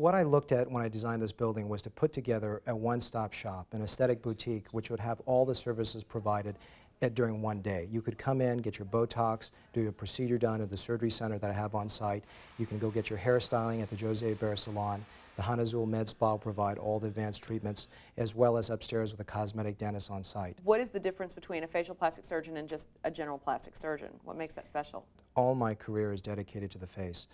What I looked at when I designed this building was to put together a one-stop shop, an aesthetic boutique, which would have all the services provided during one day. You could come in, get your Botox, do your procedure done at the surgery center that I have on site. You can go get your hairstyling at the Jose Bear Salon. The Hanazul Med Spa will provide all the advanced treatments, as well as upstairs with a cosmetic dentist on site. What is the difference between a facial plastic surgeon and just a general plastic surgeon? What makes that special? All my career is dedicated to the face.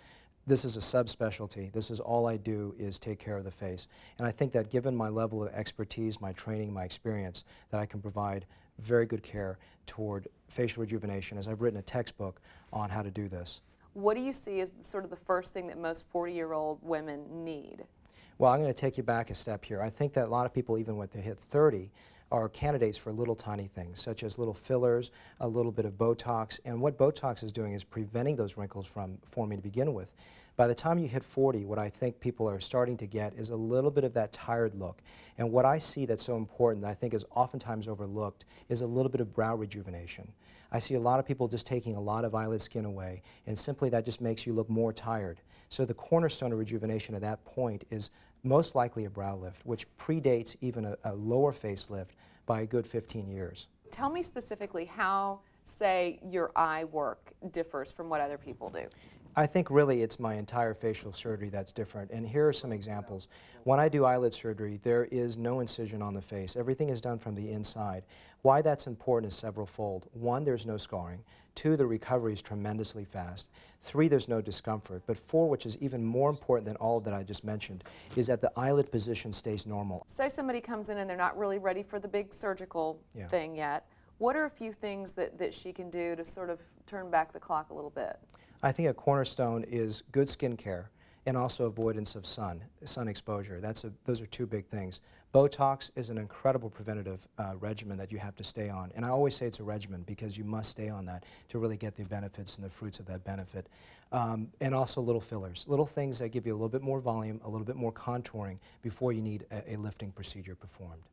This is a subspecialty. This is all I do is take care of the face. And I think that given my level of expertise, my training, my experience, that I can provide very good care toward facial rejuvenation, as I've written a textbook on how to do this. What do you see as sort of the first thing that most 40-year-old women need? Well, I'm going to take you back a step here. I think that a lot of people, even when they hit 30, are candidates for little tiny things, such as little fillers, a little bit of Botox. And what Botox is doing is preventing those wrinkles from forming to begin with. By the time you hit 40, what I think people are starting to get is a little bit of that tired look. And what I see that's so important, that I think is oftentimes overlooked, is a little bit of brow rejuvenation. I see a lot of people just taking a lot of eyelid skin away, and simply that just makes you look more tired. So the cornerstone of rejuvenation at that point is most likely a brow lift, which predates even a lower facelift by a good 15 years. Tell me specifically how, say, your eye work differs from what other people do. I think really it's my entire facial surgery that's different, and here are some examples. When I do eyelid surgery, there is no incision on the face. Everything is done from the inside. Why that's important is several-fold. One, there's no scarring. Two, the recovery is tremendously fast. Three, there's no discomfort. But four, which is even more important than all that I just mentioned, is that the eyelid position stays normal. Say somebody comes in and they're not really ready for the big surgical thing yet. What are a few things that she can do to sort of turn back the clock a little bit? I think a cornerstone is good skin care and also avoidance of sun exposure. Those are two big things. Botox is an incredible preventative regimen that you have to stay on. And I always say it's a regimen because you must stay on that to really get the benefits and the fruits of that benefit. And also little fillers, little things that give you a little bit more volume, a little bit more contouring before you need a lifting procedure performed.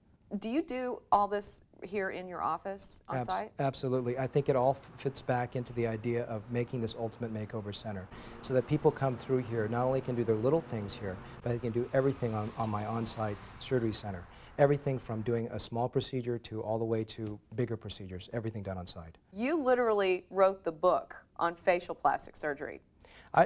Do you do all this here in your office on site? Absolutely. I think it all fits back into the idea of making this ultimate makeover center so that people come through here, not only can do their little things here, but they can do everything on my on-site surgery center. Everything from doing a small procedure to all the way to bigger procedures, everything done on site. You literally wrote the book on facial plastic surgery.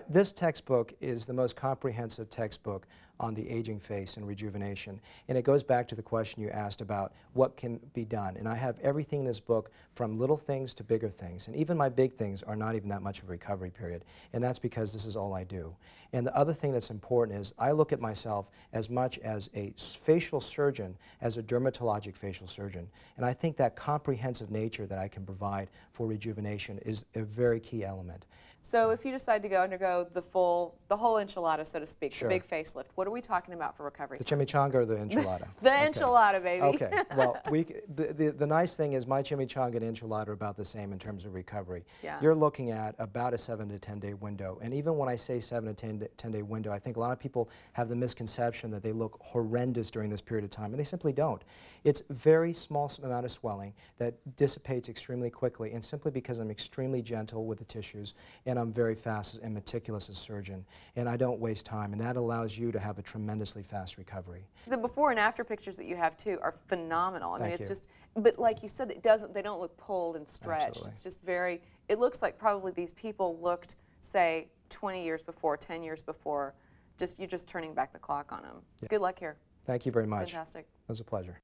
This textbook is the most comprehensive textbook on the aging face and rejuvenation. And it goes back to the question you asked about what can be done. And I have everything in this book from little things to bigger things. And even my big things are not even that much of a recovery period. And that's because this is all I do. And the other thing that's important is I look at myself as much as a facial surgeon as a dermatologic facial surgeon. And I think that comprehensive nature that I can provide for rejuvenation is a very key element. So if you decide to go undergo the whole enchilada, so to speak, Sure. the big facelift, what are we talking about for recovery? The chimichanga or the enchilada? The enchilada, baby. Okay. Well, the nice thing is my chimichanga and enchilada are about the same in terms of recovery. Yeah. You're looking at about a 7 to 10 day window. And even when I say 7 to 10 day window, I think a lot of people have the misconception that they look horrendous during this period of time, and they simply don't. It's a very small amount of swelling that dissipates extremely quickly, and simply because I'm extremely gentle with the tissues, and I'm very fast and meticulous as a surgeon, and I don't waste time, and that allows you to have a tremendously fast recovery. The before and after pictures that you have too are phenomenal. I mean, Thank it's you. just, but like you said, they don't look pulled and stretched. Absolutely. It's just very, it looks like probably these people looked, say, 20 years before, 10 years before, you're just turning back the clock on them. Yeah. Good luck here. Thank you very It's much. fantastic. It was a pleasure.